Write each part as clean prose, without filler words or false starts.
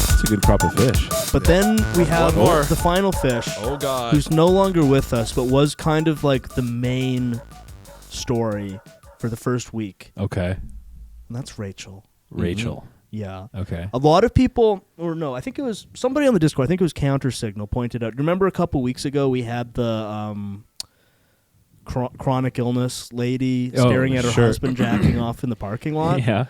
It's a good crop of fish. But then we have the final fish. Oh, God. Who's no longer with us, but was kind of like the main story for the first week. Okay. And that's Rachel. Rachel. Mm-hmm. Yeah. Okay. A lot of people, or no, I think it was somebody on the Discord, I think it was Counter Signal, pointed out. Remember a couple weeks ago we had the chronic illness lady staring at her husband jacking off in the parking lot? Yeah.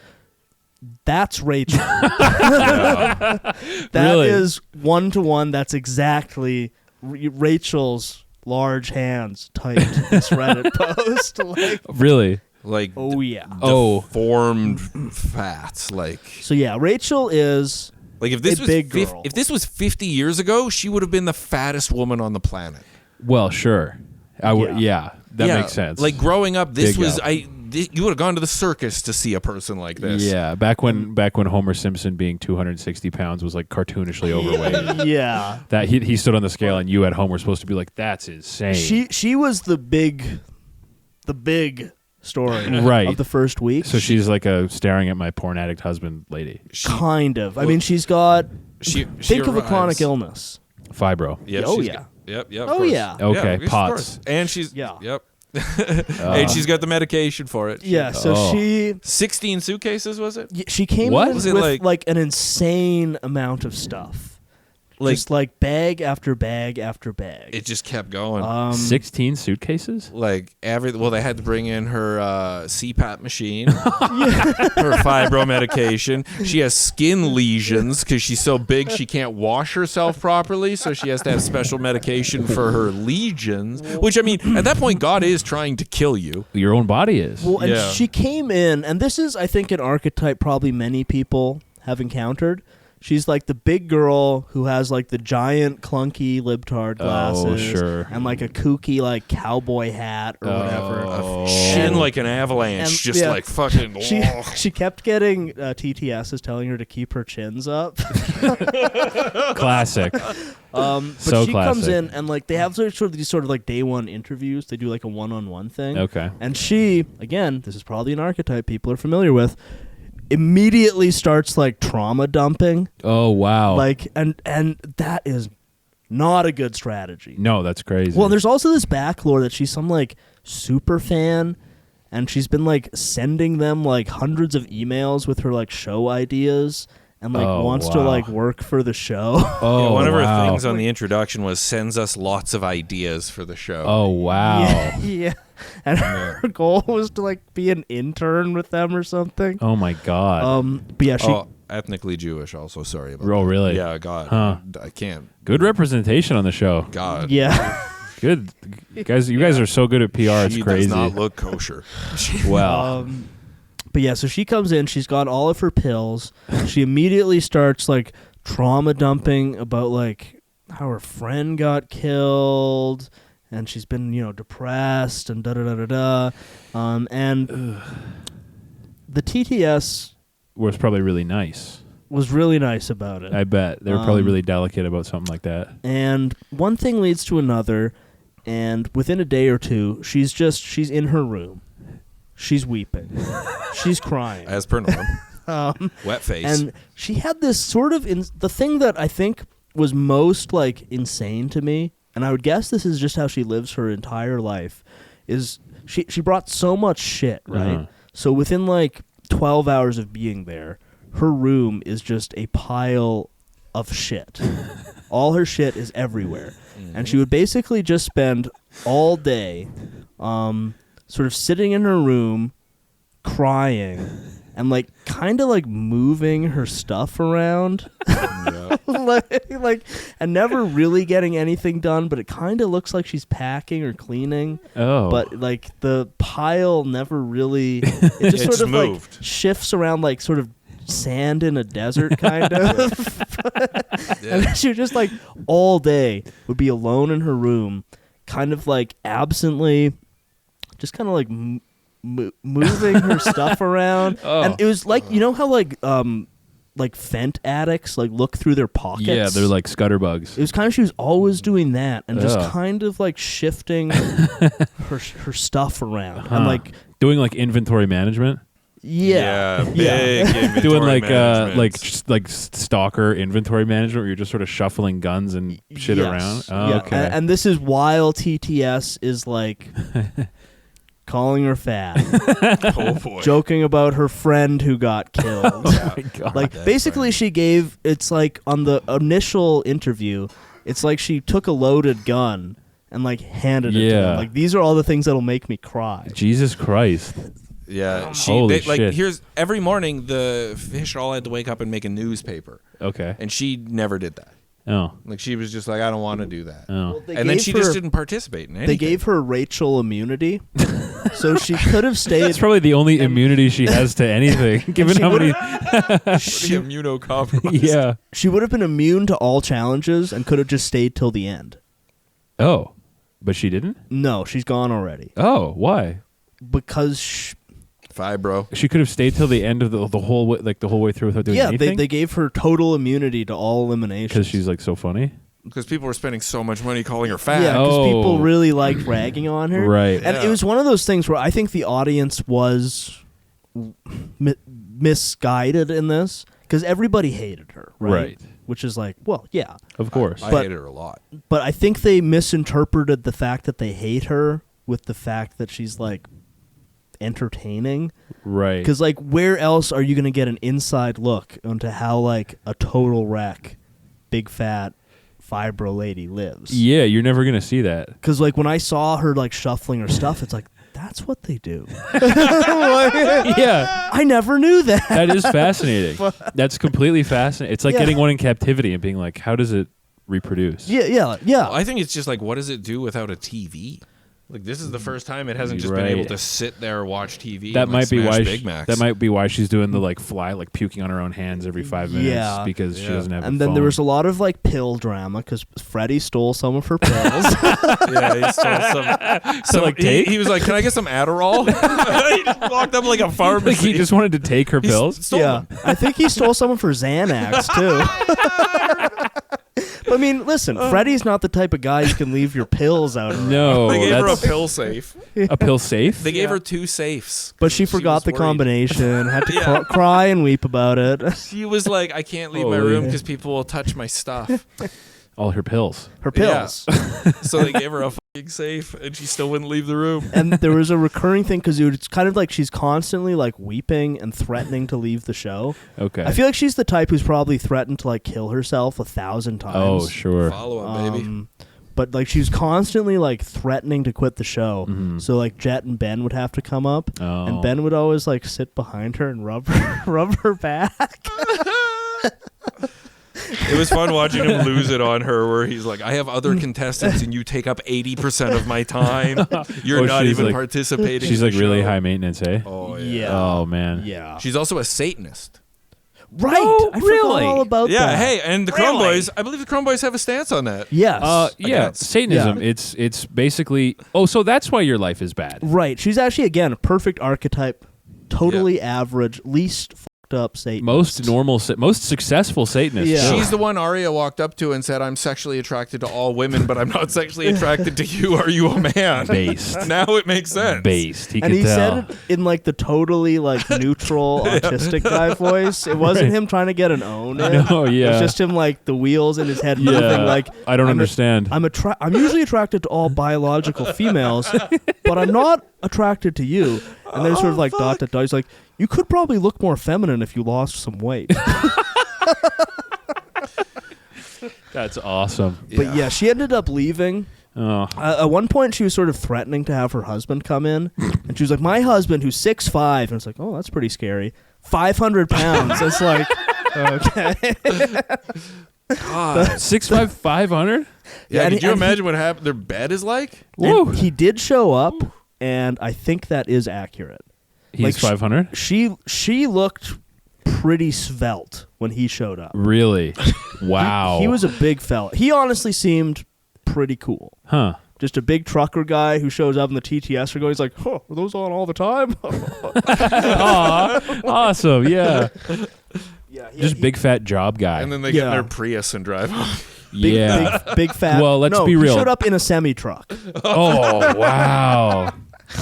That's Rachel. That Really? is one-to-one. That's exactly Rachel's large hands typed this Reddit post. Like, Really? Like, oh, yeah. Deformed fats. Like, so, yeah, Rachel is like if this a was big girl. If this was 50 years ago, she would have been the fattest woman on the planet. Well, sure. I would. Yeah, that makes sense. Like growing up, this Big was up. you would have gone to the circus to see a person like this. Yeah, back when Homer Simpson being 260 pounds was like cartoonishly overweight. Yeah. That he stood on the scale and you at home were supposed to be like, that's insane. She was the big story Right. of the first week. So she's like a staring at my porn addict husband lady. Kind of. I mean, she's got think of a chronic arrives- illness. Fibro. Yep, Oh, she's yeah. got- Yep. Of Oh, course. yeah. Okay, of POTS. course. And she's Yeah. Yep. And she's got the medication for it. Yeah, so she 16 suitcases, was it? she came What? in Was it with like- an insane amount of stuff. Just like bag after bag after bag. It just kept going. 16 suitcases? Like they had to bring in her CPAP machine, her fibro medication. She has skin lesions because she's so big she can't wash herself properly, so she has to have special medication for her lesions. Which, I mean, at that point, God is trying to kill you. Your own body is. Well, and Yeah. she came in, and this is, I think, an archetype probably many people have encountered. She's like the big girl who has like the giant clunky libtard glasses sure. and like a kooky like cowboy hat or whatever. Shin And- like an avalanche, and- just yeah. like fucking. She kept getting TTSs telling her to keep her chins up. Classic. But So she classic. comes in and like they have sort of these like day one interviews. They do like a one-on-one thing. Okay. And she, again, this is probably an archetype people are familiar with, immediately starts like trauma dumping. Oh, wow. Like and that is not a good strategy. No, that's crazy. Well, there's also this backlore that she's some like super fan, and she's been like sending them like hundreds of emails with her like show ideas and like wants to wow. like work for the show. Oh, One of her wow. things on the introduction was sends us lots of ideas for the show. Oh, wow. Yeah. And her goal was to like be an intern with them or something. Oh, my God. But yeah, she Ethnically Jewish also, sorry about Oh, that. really? Yeah, God. Huh. I can't. Good representation on the show. God. yeah. Good. Guys, you guys are so good at PR. It's She crazy. does not look kosher. Well, But yeah, so she comes in, she's got all of her pills. She immediately starts like trauma dumping about like how her friend got killed and she's been, depressed and da-da-da-da-da. And the TTS was probably really nice. was really nice about it. I bet. They were probably really delicate about something like that. And one thing leads to another, and within a day or two, she's in her room. She's weeping. She's crying. As per norm. Wet face. And she had this sort of the thing that I think was most like insane to me, and I would guess this is just how she lives her entire life, is she brought so much shit, right? Uh-huh. So within like 12 hours of being there, her room is just a pile of shit. All her shit is everywhere. And she would basically just spend all day sort of sitting in her room crying and like kind of like moving her stuff around. like and never really getting anything done, but it kind of looks like she's packing or cleaning. Oh. But like the pile never really it just sort of moved. like shifts around like sort of sand in a desert kind of. And she would just like all day would be alone in her room, kind of like absently just kind of like moving her stuff around. And it was like, how like Fent addicts like look through their pockets. Yeah, they're like scutterbugs. It was kind of, she was always doing that and just kind of like shifting her stuff around and like doing like inventory management. Yeah. Big inventory Doing management. like stalker inventory management where you're just sort of shuffling guns and shit Yes. around. Oh, Yeah. okay. And this is while TTS is like calling her fat, oh boy. joking about her friend who got killed. Oh my God. Like basically she gave, it's like on the initial interview, it's like she took a loaded gun and like handed it to him. Like, these are all the things that'll make me cry. Jesus Christ. Yeah, Holy like shit. here's every morning the fish all had to wake up and make a newspaper, Okay. and she never did that. Oh. Like she was just like, I don't want to do that, Oh. gave and then she just her- didn't participate in anything. They gave her Rachel immunity, so she could have stayed. It's probably the only immunity she has to anything, given she how many. Pretty immunocompromised. Yeah. She would have been immune to all challenges and could have just stayed till the end. Oh, but she didn't. No, she's gone already Oh, why? because Fibro. She could have stayed till the end of the whole way, like the whole way through without doing yeah, anything. they gave her total immunity to all eliminations Because she's like so funny. Because people were spending so much money calling her fat. Yeah, because Oh. people really like ragging on her. Right. And Yeah. it was one of those things where I think the audience was misguided in this because everybody hated her, right? Right. Which is like, well, yeah. Of course. I But- hated her a lot. But I think they misinterpreted the fact that they hate her with the fact that she's like entertaining. Right. Because like, where else are you going to get an inside look into how like a total wreck, big fat fibro lady lives? Yeah, you're never gonna see that. Because like when I saw her like shuffling her stuff, it's like that's what they do. Yeah, I never knew that. that is fascinating. That's completely fascinating. It's like Yeah. getting one in captivity and being like, how does it reproduce? Yeah. Well, I think it's just like, what does it do without a TV? Like this is the first time it hasn't just been able Right. to sit there and watch TV. That and, like, might be smash why. Big Macs. That might be why she's doing the like puking on her own hands every 5 minutes. Yeah. Because she Yeah. doesn't have. And a then there phone. was a lot of like pill drama because Freddie stole some of her pills. Yeah, he stole some. like, he, take? he was like, "Can I get some Adderall?" He just walked up like a pharmacy. like he just wanted to take her pills. Stole Yeah, them. I think he stole some of her Xanax too. But I mean, listen, Freddie's not the type of guy you can leave your pills out around. No, They gave her a that's pill safe. a pill safe. They gave her 2 safes. But she forgot was the worried. combination, had to Yeah. cry and weep about it. She was like, "I can't leave my Holy. room because people will touch my stuff." All her pills. Her pills. So they gave her a fucking safe, and she still wouldn't leave the room. And there was a recurring thing because it's kind of like she's constantly like weeping and threatening to leave the show. Okay. I feel like she's the type who's probably threatened to like kill herself 1,000 times. Oh, sure. Follow up, baby. But like she was constantly like threatening to quit the show. Mhm. So like Jet and Ben would have to come up, Oh. and Ben would always like sit behind her and rub her back. It was fun watching him lose it on her, where he's like, "I have other contestants, and you take up 80% of my time. You're Oh, not she's even like- participating." She's in like the really show. high maintenance, eh? Oh Yeah. Oh man. Yeah. She's also a Satanist. Right. Oh, I really? forgot all about Yeah. that. Hey, and the Chrome Boys. I believe the Chrome Boys have a stance on that. Yes. Yeah, Against. Satanism. Yeah. It's basically. Oh, so that's why your life is bad. Right. She's actually again a perfect archetype, totally average, least fucked up Satanist. Most normal, most successful Satanists. Yeah. too. She's the one Arya walked up to and said, "I'm sexually attracted to all women, but I'm not sexually attracted to you. Are you a man?" based. Now it makes sense. Based. He And could he tell. said it in like the totally like neutral autistic guy voice. It wasn't him trying to get an own in. No, It yeah. was just him like the wheels in his head Yeah. moving like I don't I'm a- understand. I'm usually attracted to all biological females, but I'm not attracted to you. And then sort of like dot. He's like, you could probably look more feminine if you lost some weight. That's awesome. But yeah, she ended up leaving. Oh, At one point, she was sort of threatening to have her husband come in, and she was like, "My husband, who's 6'5", and it's like, "Oh, that's pretty scary. 500 pounds." It's like, okay. God. 6'5", 500. Yeah, and could he- you and he- imagine what happened? Their bed is like? Whoa. And he did show up, and I think that is accurate. He's like, 500. She looked pretty svelte when he showed up. Really? Wow. He was a big fella. He honestly seemed pretty cool. Huh. Just a big trucker guy who shows up in the TTS are he's like, "Oh, are those on all the time?" Aw, awesome. Yeah. Yeah, Just big fat job guy. And then they get in Yeah. their Prius and drive off. yeah. big fat. Well, let's no, be real. He showed up in a semi truck. Oh wow.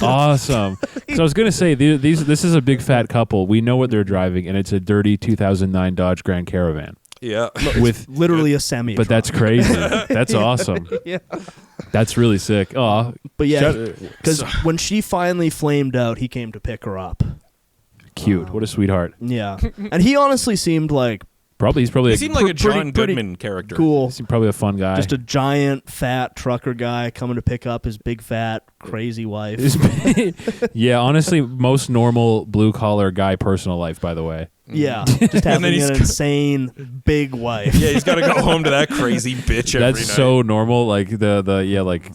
Awesome. So I was gonna say this is a big fat couple. We know what they're driving, and it's a dirty 2009 Dodge Grand Caravan Yeah. with Literally a semi. But that's crazy. That's awesome. Yeah. That's really sick. Oh, But yeah, because when she finally flamed out, he came to pick her up. cute. What a sweetheart. Yeah, and he honestly seemed like He's probably He a, seemed like a John pretty Goodman character. cool. he's probably a fun guy. Just a giant, fat trucker guy coming to pick up his big, fat, crazy wife. Yeah, honestly, most normal blue collar guy personal life. By the way. Yeah, just having he's an insane big wife. Yeah, he's got to go home to that crazy bitch every That's night. so normal. Like like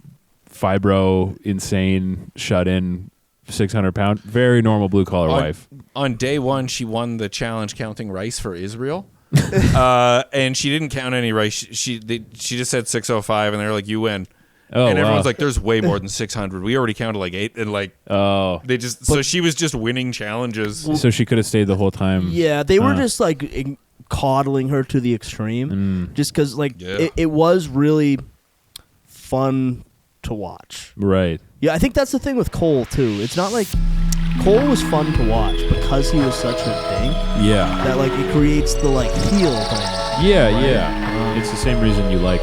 fibro, insane, shut in, 600-pound, very normal blue collar wife. On day one, she won the challenge counting rice for Israel. And she didn't count any rice. She just said 605, and they're like, "You win." Oh, and everyone's wow. like, "There's way more than 600. We already counted like 8." And like, Oh, they just so she was just winning challenges. so she could have stayed the whole time. Yeah, they were just like coddling her to the extreme, just because like it was really fun to watch. Right. Yeah, I think that's the thing with Cole too. It's not like Cole was fun to watch because he was such a dink Yeah. that like it creates the like heel dynamic. Yeah. It's the same reason you like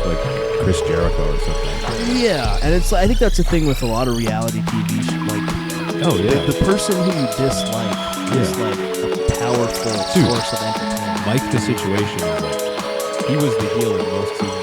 Chris Jericho or something. Yeah, and it's I think that's the thing with a lot of reality TV. Like, Oh yeah. the person who you dislike is like a powerful Dude. source of entertainment. Mike the Situation is like he was the heel in most TV